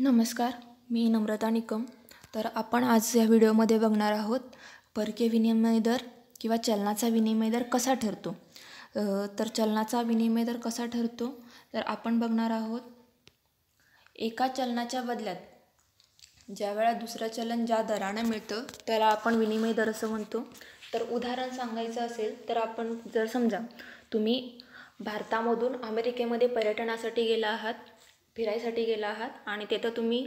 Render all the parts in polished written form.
नमस्कार, मी नम्रता निकम. तर आपण आज या व्हिडिओमध्ये बघणार आहोत परकीय विनिमय दर किंवा चलनाचा विनिमय दर कसा ठरतो. तर चलनाचा विनिमय दर कसा ठरतो तर आपण बघणार आहोत एका चलनाच्या बदल्यात ज्या वेळा दुसरं चलन ज्या दराने मिळतं त्याला आपण विनिमय दर असं म्हणतो. तर उदाहरण सांगायचं असेल तर आपण जर समजा तुम्ही भारतामधून अमेरिकेमध्ये पर्यटनासाठी गेला आहात, फिरायसाठी गेला आहात आणि तिथं तुम्ही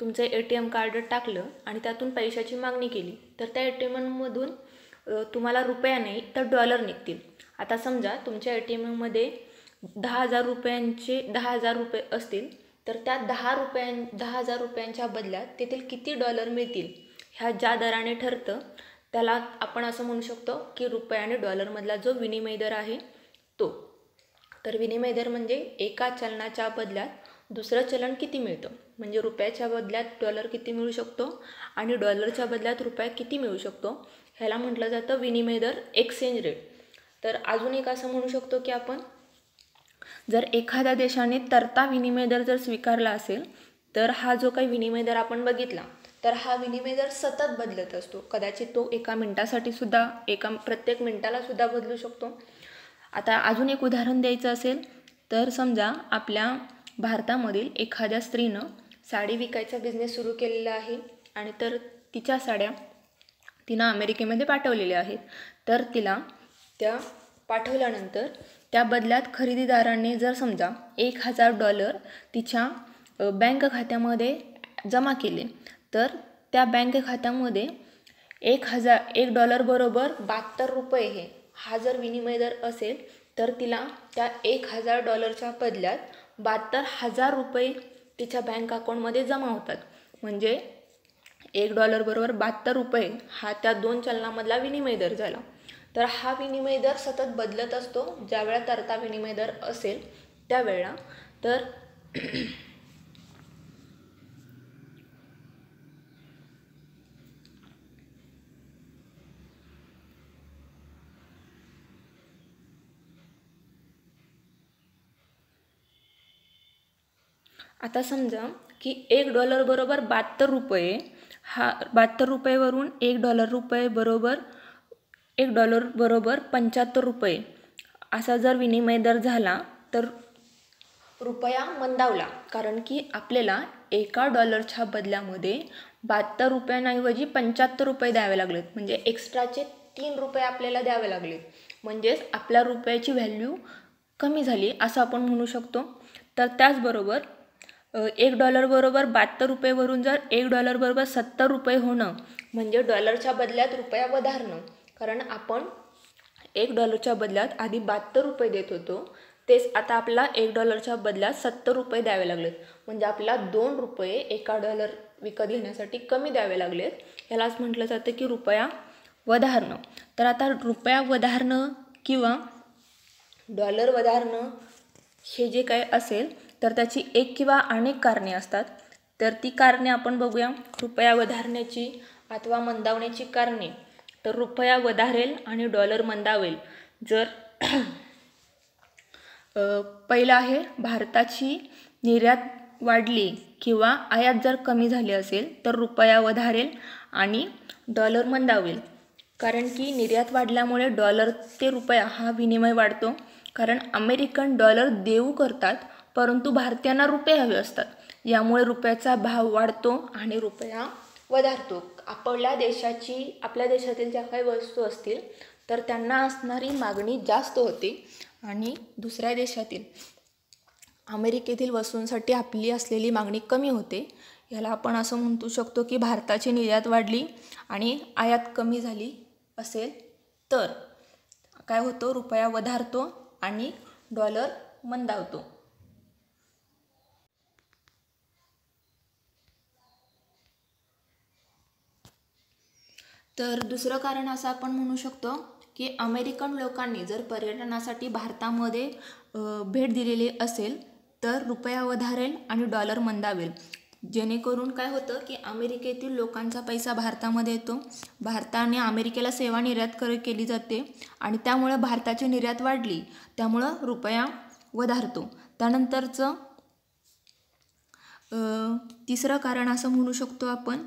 तुमचं ATM कार्ड टाकलं आणि त्यातून पैशाची मागणी केली तर त्या ATMमधून तुम्हाला रुपया नाही तर डॉलर निघतील. आता समजा तुमच्या ATMमध्ये 10,000 रुपये असतील तर त्या 10,000 रुपयांच्या बदल्यात तेथील किती डॉलर मिळतील ह्या ज्या दराने ठरतं त्याला आपण असं म्हणू शकतो की रुपया आणि डॉलरमधला जो विनिमय दर आहे तो. तर विनिमय दर म्हणजे एका चलनाच्या बदल्यात दुसरं चलन किती मिळतं, म्हणजे रुपयाच्या बदल्यात डॉलर किती मिळू शकतो आणि डॉलरच्या बदल्यात रुपया किती मिळू शकतो ह्याला म्हटलं जातं विनिमय दर, एक्सचेंज रेट. तर अजून एक असं म्हणू शकतो की आपण जर एखाद्या देशाने तरता विनिमय दर जर स्वीकारला असेल तर हा जो काही विनिमय दर आपण बघितला तर हा विनिमय दर सतत बदलत असतो. कदाचित तो एका मिनिटासाठी सुद्धा प्रत्येक मिनिटाला सुद्धा बदलू शकतो. आता अजून एक उदाहरण द्यायचं असेल तर समजा आपल्या भारतामधील एखाद्या स्त्रीनं साडी विकायचा बिझनेस सुरू केलेला आहे आणि तर तिच्या साड्या तिनं अमेरिकेमध्ये पाठवलेल्या आहेत. तर तिला त्या पाठवल्यानंतर त्या बदल्यात खरेदीदाराने जर समजा $1,000 तिच्या बँक खात्यामध्ये जमा केले तर त्या बँक खात्यामध्ये $1 बरोबर 72 रुपये हा जर विनिमय दर असेल तर तिला त्या $1,000च्या बदल्यात 72,000 रुपये तिच्या बँक अकाउंटमध्ये जमा होतात. म्हणजे $1 बरोबर 72 रुपये हा त्या दोन चलनामधला विनिमय दर झाला. तर हा विनिमय दर सतत बदलत असतो ज्यावेळा तरता विनिमय दर असेल त्यावेळेला. तर आता समजा की $1 बरोबर 72 रुपये हा 72 रुपयेवरून $1 बरोबर 75 रुपये असा जर विनिमय दर झाला तर रुपया मंदावला, कारण की आपल्याला एका डॉलरच्या बदल्यामध्ये 72 रुपयांऐवजी 75 रुपये द्यावे लागलेत, म्हणजे एक्स्ट्राचे 3 रुपये आपल्याला द्यावे लागलेत. म्हणजेच आपल्या रुपयाची व्हॅल्यू कमी झाली असं आपण म्हणू शकतो. तर त्याचबरोबर $1 बरोबर 72 रुपयेवरून जर $1 बरोबर 70 रुपये होणं म्हणजे डॉलरच्या बदल्यात रुपया वधारणं. कारण आपण $1च्या बदल्यात आधी 72 रुपये देत होतो, तेच आता आपला $1च्या बदल्यात 70 रुपये द्यावे लागलेत. म्हणजे आपला 2 रुपये एका डॉलर विकत घेण्यासाठी कमी द्यावे लागलेत. ह्यालाच म्हटलं जातं की रुपया वधारणं. तर आता रुपया वधारणं किंवा डॉलर वधारणं हे जे काय असेल तर त्याची एक किंवा अनेक कारणे असतात. तर ती कारणे आपण बघूया. रुपया वधारण्याची अथवा मंदावण्याची कारणे. तर रुपया वधारेल आणि डॉलर मंदावेल जर पहिलं आहे भारताची निर्यात वाढली किंवा आयात जर कमी झाली असेल तर रुपया वधारेल आणि डॉलर मंदावेल. कारण की निर्यात वाढल्यामुळे डॉलर ते रुपया हा विनिमय वाढतो, कारण अमेरिकन डॉलर देऊ करतात परंतु भारतीयांना रुपये हवे असतात. यामुळे रुपयाचा भाव वाढतो आणि रुपया वधारतो. आपल्या देशातील ज्या काही वस्तू असतील तर त्यांना असणारी मागणी जास्त होते आणि दुसऱ्या देशातील अमेरिकेतील वस्तूंसाठी आपली असलेली मागणी कमी होते. याला आपण असं म्हणू शकतो की भारताची निर्यात वाढली आणि आयात कमी झाली असेल तर काय होतं, रुपया वधारतो आणि डॉलर मंदावतो. तर दुसरं कारण असं आपण म्हणू शकतो की अमेरिकन लोकांनी जर पर्यटनासाठी भारतामध्ये भेट दिलेली असेल तर रुपया वधारेल आणि डॉलर मंदावेल. जेणेकरून काय होतं की अमेरिकेतील लोकांचा पैसा भारतामध्ये येतो, भारताने अमेरिकेला सेवा निर्यात केली जाते आणि त्यामुळे भारताची निर्यात वाढली, त्यामुळं रुपया वधारतो. त्यानंतरचं तिसरं कारण असं म्हणू शकतो आपण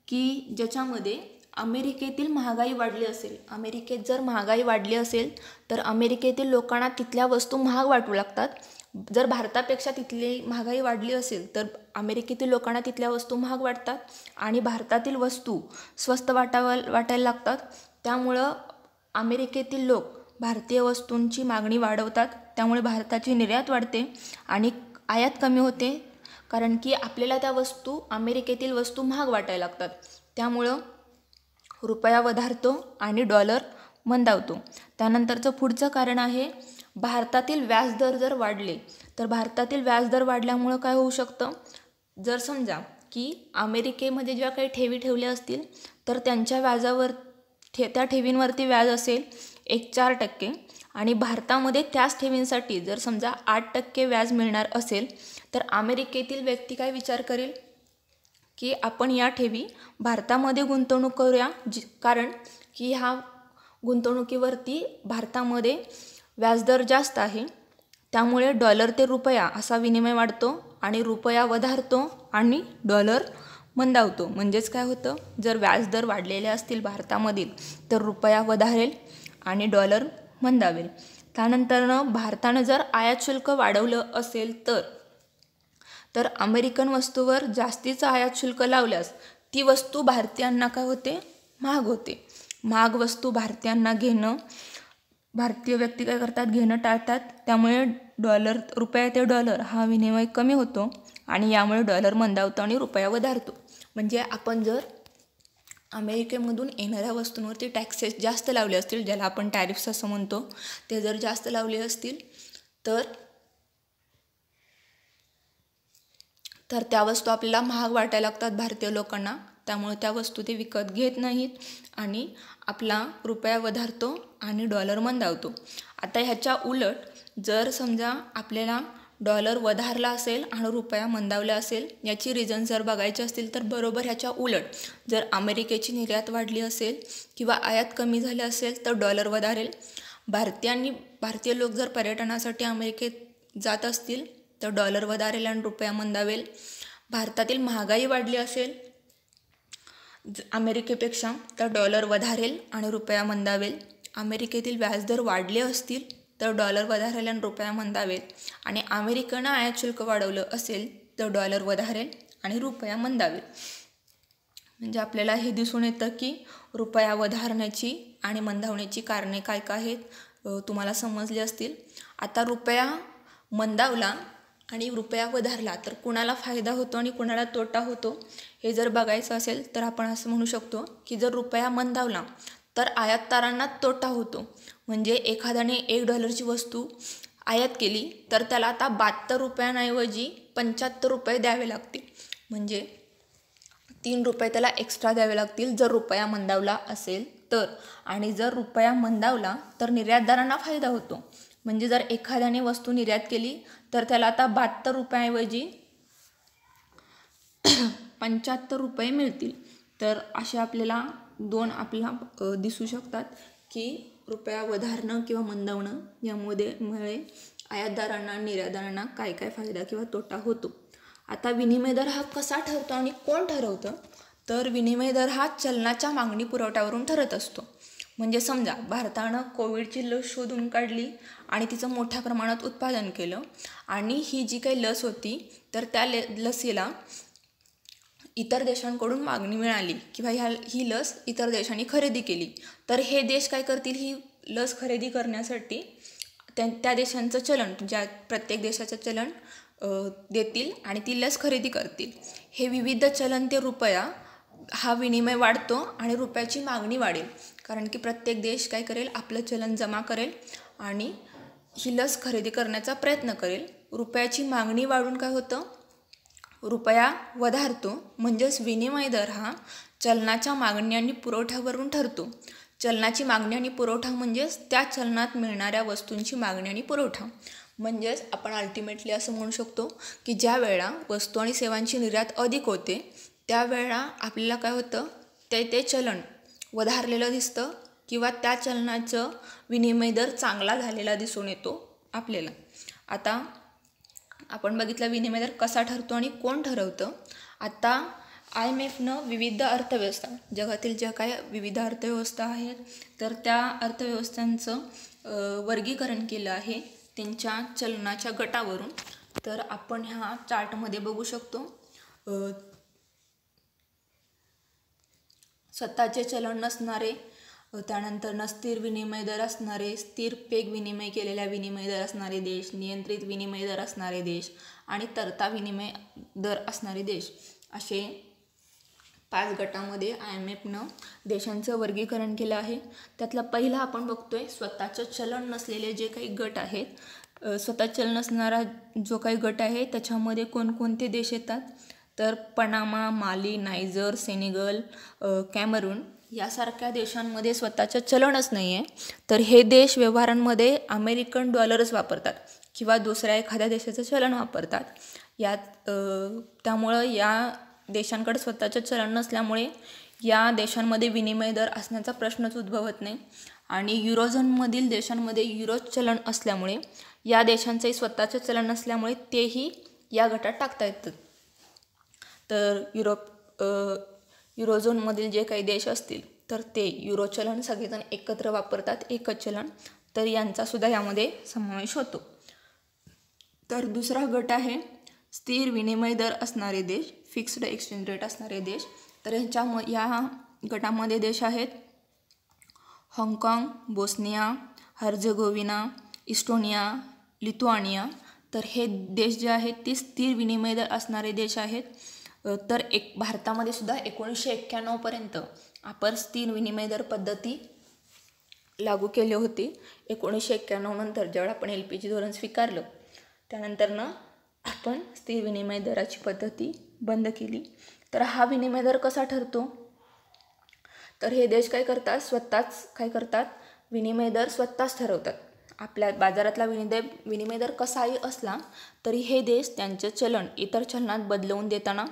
की ज्याच्यामध्ये अमेरिकेतील महागाई वाढली असेल. अमेरिकेत जर महागाई वाढली असेल तर अमेरिकेतील लोकांना तिथल्या वस्तू महाग वाटू लागतात. जर भारतापेक्षा तिथली महागाई वाढली असेल तर अमेरिकेतील लोकांना तिथल्या वस्तू महाग वाटतात आणि भारतातील वस्तू स्वस्त वाटायला लागतात. त्यामुळं अमेरिकेतील लोक भारतीय वस्तूंची मागणी वाढवतात. त्यामुळे भारताची निर्यात वाढते आणि आयात कमी होते, कारण की आपल्याला त्या वस्तू अमेरिकेतील वस्तू महाग वाटायला लागतात. त्यामुळं रुपया वधारतो आणि डॉलर मंदावतो. त्यानंतरचं पुढचं कारण आहे भारतातील व्याजदर जर वाढले तर भारतातील व्याजदर वाढल्यामुळं काय होऊ शकतं, जर समजा की अमेरिकेमध्ये ज्या काही ठेवी ठेवल्या असतील तर त्यांच्या व्याजावर त्या ठेवींवरती व्याज असेल 4% आणि भारतामध्ये त्याच ठेवींसाठी जर समजा 8% व्याज मिळणार असेल तर अमेरिकेतील व्यक्ती काय विचार करेल की आपण या ठेवी भारतामध्ये गुंतवणूक करूया, कारण की ह्या गुंतवणुकीवरती भारतामध्ये व्याजदर जास्त आहे. त्यामुळे डॉलर ते रुपया असा विनिमय वाढतो आणि रुपया वधारतो आणि डॉलर मंदावतो. म्हणजेच काय होतं, जर व्याजदर वाढलेले असतील भारतामधील तर रुपया वधारेल आणि डॉलर मंदावेल. त्यानंतरनं भारतानं जर आयात शुल्क वाढवलं असेल तर अमेरिकन वस्तूवर जास्तीचं आयात शुल्क लावल्यास ती वस्तू भारतीयांना काय होते, महाग होते. महाग वस्तू भारतीयांना घेणं, भारतीय व्यक्ती काय करतात, घेणं टाळतात. त्यामुळे रुपया ते डॉलर हा विनिमय कमी होतो आणि यामुळे डॉलर मंदावतो आणि रुपया वधारतो. म्हणजे आपण जर अमेरिकेमधून येणाऱ्या वस्तूंवरती टॅक्सेस जास्त लावले असतील, ज्याला आपण टॅरिफ्स असं म्हणतो, ते जर जास्त लावले असतील तर त्या वस्तू आपल्याला महाग वाटायला लागतात भारतीय लोकांना. त्यामुळे त्या वस्तू ते विकत घेत नाहीत आणि आपला रुपया वधारतो आणि डॉलर मंदावतो. आता ह्याच्या उलट जर समजा आपल्याला डॉलर वधारला असेल आणि रुपया मंदावला असेल, याची रिझन जर बघायची असतील तर बरोबर ह्याच्या उलट जर अमेरिकेची निर्यात वाढली असेल किंवा आयात कमी झाली असेल तर डॉलर वधारेल. भारतीय लोक जर पर्यटनासाठी अमेरिकेत जात असतील तर डॉलर वधारेल आणि रुपया मंदावेल. भारतातील महागाई वाढली असेल अमेरिकेपेक्षा तर डॉलर वधारेल आणि रुपया मंदावेल. अमेरिकेतील व्याजदर वाढले असतील तर डॉलर वधारेल आणि रुपया मंदावेल. आणि अमेरिकेनं आयात शुल्क वाढवलं असेल तर डॉलर वधारेल आणि रुपया मंदावेल. म्हणजे आपल्याला हे दिसून येतं की रुपया वधारण्याची आणि मंदावण्याची कारणे काय काय आहेत तुम्हाला समजले असतील. आता रुपया मंदावला आणि रुपया वधारला तर कुणाला फायदा होतो आणि कुणाला तोटा होतो हे जर बघायचं असेल तर आपण असं म्हणू शकतो की जर रुपया मंदावला तर आयातदारांना तोटा होतो. म्हणजे एखाद्याने $1 वस्तू आयात केली तर त्याला आता 72 रुपयांऐवजी 75 रुपये द्यावे लागतील. म्हणजे 3 रुपये त्याला एक्स्ट्रा द्यावे लागतील जर रुपया मंदावला असेल तर. आणि जर रुपया मंदावला तर निर्यातदारांना फायदा होतो. म्हणजे जर एखाद्याने वस्तू निर्यात केली तर त्याला आता 72 रुपयांऐवजी 75 रुपये मिळतील. तर असे आपल्याला आपल्याला दिसू शकतात की रुपया वधारणं किंवा मंदावणं यामुळे आयातदारांना आणि निर्यातदारांना काय काय फायदा किंवा तोटा होतो. आता विनिमय दर हा कसा ठरतो आणि कोण ठरवतं, तर विनिमय दर हा चलनाच्या मागणी पुरवठ्यावरून ठरत असतो. म्हणजे समजा भारतानं कोविडची लस शोधून काढली आणि तिचं मोठ्या प्रमाणात उत्पादन केलं आणि ही जी काही लस होती तर त्या लसीला इतर देशांकडून मागणी मिळाली किंवा ही लस इतर देशांनी खरेदी केली, तर हे देश काय करतील, ही लस खरेदी करण्यासाठी त्या देशांचं चलन, प्रत्येक देशाचं चलन देतील आणि ती लस खरेदी करतील. हे विविध चलन ते रुपया हा विनिमय वाढतो आणि रुपयाची मागणी वाढेल, कारण की प्रत्येक देश काय करेल, आपलं चलन जमा करेल आणि ही लस खरेदी करण्याचा प्रयत्न करेल. रुपयाची मागणी वाढून काय होतं, रुपया वधारतो. म्हणजेच विनिमय दर हा चलनाच्या मागणी आणि पुरवठ्यावरून ठरतो. चलनाची मागणी आणि पुरवठा म्हणजेच त्या चलनात मिळणाऱ्या वस्तूंची मागणी आणि पुरवठा. म्हणजेच आपण अल्टिमेटली असं म्हणू शकतो की ज्या वेळा वस्तू आणि सेवांची निर्यात अधिक होते त्यावेळा आपल्याला काय होतं, ते चलन वधारलेलं दिसतं किंवा त्या चलनाचं विनिमय दर चांगला झालेला दिसून येतो आपल्याला. आता आपण बघितलं विनिमय दर कसा ठरतो आणि कोण ठरवतं. आता IMFनं विविध अर्थव्यवस्था, जगातील ज्या काही विविध अर्थव्यवस्था आहेत तर त्या अर्थव्यवस्थांचं वर्गीकरण केलं आहे त्यांच्या चलनाच्या गटावरून. तर आपण ह्या चार्टमध्ये बघू शकतो स्वतःचे चलन नसणारे, त्यानंतर स्थिर विनिमय दर असणारे, स्थिर पेग विनिमय केलेल्या विनिमय दर असणारे देश, नियंत्रित विनिमय दर असणारे देश आणि तरता विनिमय दर असणारे देश, असे 5 गटामध्ये IMFनं देशांचं वर्गीकरण केलं आहे. त्यातला पहिला आपण बघतोय स्वतःचं चलन नसलेले जे काही गट आहेत. स्वतः चलन नसणारा जो काही गट आहे त्याच्यामध्ये कोणकोणते देश येतात तर पनामा, माली, नायजर, सेनेगल, कॅमरून यासारख्या देशांमध्ये स्वतःचं चलनच नाही आहे. तर हे देश व्यवहारांमध्ये अमेरिकन डॉलरच वापरतात किंवा दुसऱ्या एखाद्या देशाचं चलन वापरतात. त्यामुळं या देशांकडे स्वतःचं चलन नसल्यामुळे या देशांमध्ये विनिमय दर असण्याचा प्रश्नच उद्भवत नाही. आणि युरोझोनमधील देशांमध्ये युरो चलन असल्यामुळे या देशांचंही स्वतःचं चलन नसल्यामुळे तेही या गटात टाकता येतात. तर युरोझोनमधील जे काही देश असतील तर ते युरो चलन सगळेजण एकत्र वापरतात, एकच चलन, तर यांचासुद्धा यामध्ये समावेश होतो. तर दुसरा गट आहे स्थिर विनिमय दर असणारे देश, फिक्स्ड एक्सचेंज रेट असणारे देश. तर या गटामध्ये देश आहेत हाँगकाँग, बोस्निया, हर्जेगोविना, इस्टोनिया, लिथुआनिया. तर हे देश जे आहेत ते स्थिर विनिमय दर असणारे देश आहेत. तर भारतामध्ये सुद्धा 1991 पर्यंत आपण स्थिर विनिमय दर पद्धती लागू केली होती. 1991 नंतर जेव्हा आपण LPG धोरण स्वीकारलं त्यानंतरनं आपण स्थिर विनिमय दराची पद्धती बंद केली. तर हा विनिमय दर कसा ठरतो तर हे देश काय करतात विनिमय दर स्वतःच ठरवतात. आपल्या बाजारातला विनिमय दर कसाही असला तरी हे देश त्यांचे चलन इतर चलनात बदलवून देताना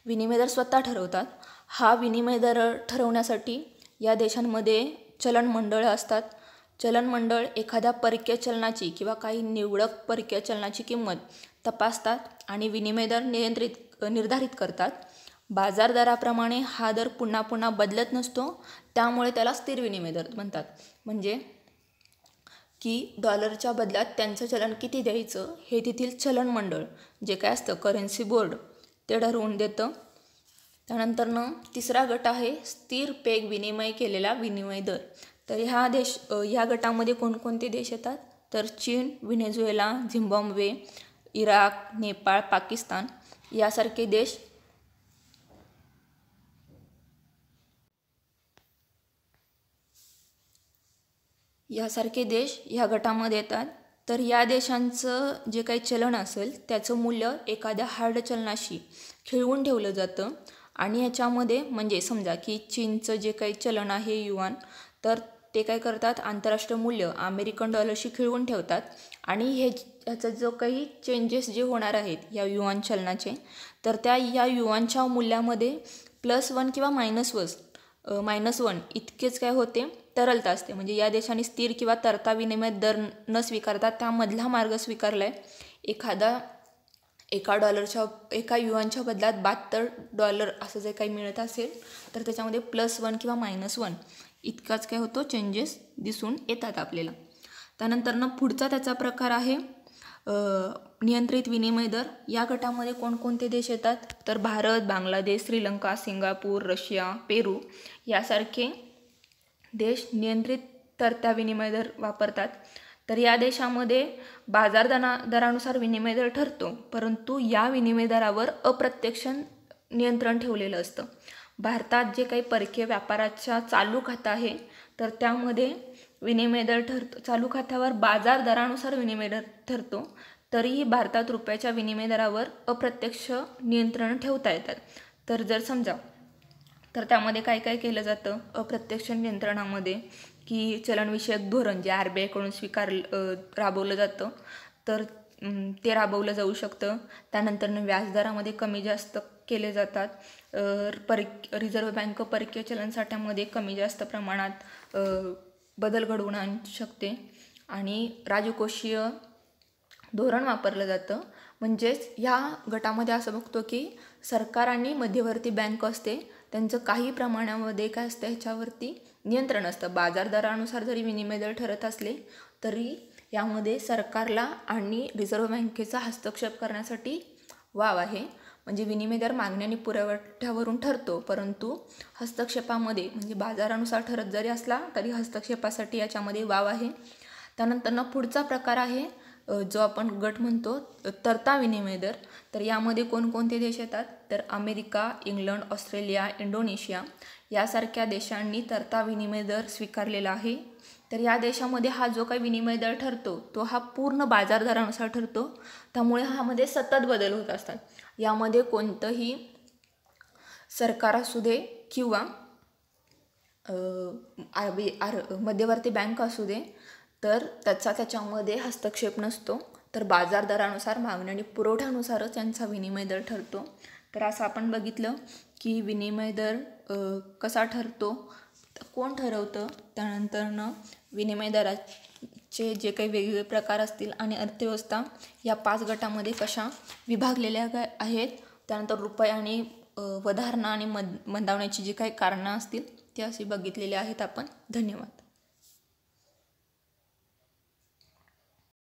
विनिमय दर स्वतः ठरवतात. हा विनिमय दर ठरवण्यासाठी या देशांमध्ये चलन मंडळ असतात. चलन मंडळ एखाद्या परकीय चलनाची किंवा काही निवडक परकीय चलनाची किंमत तपासतात आणि विनिमय दर निर्धारित करतात. बाजार दराप्रमाणे हा दर पुन्हा पुन्हा बदलत नसतो, त्यामुळे त्याला स्थिर विनिमय दर म्हणतात. म्हणजे की डॉलरच्या बदल्यात त्यांचं चलन किती द्यायचं हे तेथील चलन मंडळ जे काय असतं करन्सी बोर्ड ते ठरवून देतं. त्यानंतरनं तिसरा गट आहे स्थिर पेग विनिमय केलेला विनिमय दर. तर ह्या गटामध्ये कोणकोणते देश येतात तर चीन, Venezuela, Zimbabwe, Iraq, Nepal, Pakistan यासारखे देश ह्या गटामध्ये येतात. तर या देशांचं जे काही चलन असेल त्याचं मूल्य एखाद्या हार्ड चलनाशी खिळवून ठेवलं जातं. आणि ह्याच्यामध्ये म्हणजे समजा की चीनचं जे काही चलन आहे युआन, तर ते काय करतात आंतरराष्ट्रीय मूल्य अमेरिकन डॉलरशी खिळवून ठेवतात. आणि ह्याचा जो काही चेंजेस जे होणार आहेत या युआन चलनाचे तर या युआनच्या मूल्यामध्ये +1 किंवा -1 इतकेच काय होते तरलता असते. म्हणजे या देशाने स्थिर किंवा तरता विनिमय दर न स्वीकारता त्यामधला मार्ग स्वीकारला आहे. एका युआनच्या बदल्यात $72 असं जे काही मिळत असेल तर त्याच्यामध्ये +1 किंवा -1 इतकाच काय होतो चेंजेस दिसून येतात आपल्याला. त्यानंतरनं पुढचा त्याचा प्रकार आहे नियंत्रित विनिमय दर. या गटामध्ये कोणकोणते देश येतात तर भारत, बांगलादेश, श्रीलंका, सिंगापूर, रशिया, पेरू यासारखे देश नियंत्रित तरत्या विनिमय दर वापरतात. तर या देशामध्ये बाजार दरानुसार विनिमय दर ठरतो, परंतु या विनिमय दरावर अप्रत्यक्ष नियंत्रण ठेवलेलं असतं. भारतात जे काही परकीय व्यापाराच्या चालू खातं आहे तर त्यामध्ये विनिमय दर ठरतो, चालू खात्यावर बाजार दरानुसार विनिमय दर ठरतो. तरीही भारतात रुपयाच्या विनिमय दरावर अप्रत्यक्ष नियंत्रण ठेवता येतात. तर जर समजा तर त्यामध्ये काय काय केलं जातं अप्रत्यक्ष नियंत्रणामध्ये की चलनविषयक धोरण जे RBIकडून राबवलं जातं तर ते राबवलं जाऊ शकतं. त्यानंतरनं व्याजदरामध्ये कमी जास्त केले जातात. रिझर्व्ह बँक परकीय चलनसाठ्यामध्ये कमी जास्त प्रमाणात बदल घडवून आणू शकते आणि राजकोषीय धोरण वापरलं जातं. म्हणजेच ह्या गटामध्ये असं बघतो की सरकार आणि मध्यवर्ती बँक असते त्यांचं काही प्रमाणामध्ये काय असतं ह्याच्यावरती नियंत्रण असतं. बाजार दरानुसार जरी विनिमय दर ठरत असले तरी यामध्ये सरकारला आणि रिझर्व्ह बँकेचा हस्तक्षेप करण्यासाठी वाव आहे. म्हणजे विनिमय दर मागणी आणि पुरवठ्यावरून ठरतो, परंतु हस्तक्षेपामध्ये म्हणजे बाजारानुसार ठरत जरी असला तरी हस्तक्षेपासाठी याच्यामध्ये वाव आहे. त्यानंतर पुढचा प्रकार आहे जो आपण गट म्हणतो तरता विनिमय दर. तर यामध्ये कोणकोणते देश येतात तर अमेरिका, इंग्लंड, ऑस्ट्रेलिया, इंडोनेशिया यासारख्या देशांनी तरता विनिमय दर स्वीकारलेला आहे. तर या देशामध्ये हा जो काही विनिमय दर ठरतो तो हा पूर्ण बाजार दरानुसार ठरतो, त्यामुळे ह्यामध्ये सतत बदल होत असतात. यामध्ये कोणतंही सरकार असू दे किंवा मध्यवर्ती बँक असू दे तर त्याच्यामध्ये हस्तक्षेप नसतो. तर बाजार दरानुसार मागणी आणि पुरवठ्यानुसारच यांचा विनिमय दर ठरतो. तर असं आपण बघितलं की विनिमय दर कसा ठरतो, कोण ठरवतं, त्यानंतरनं विनिमय दराचे जे काही वेगवेगळे प्रकार असतील आणि अर्थव्यवस्था या 5 गटामध्ये कशा विभागलेल्या आहेत. त्यानंतर रुपयाने वधारणा आणि मंदावण्याची जी काही कारणं असतील ते असे बघितलेले आहेत आपण. धन्यवाद.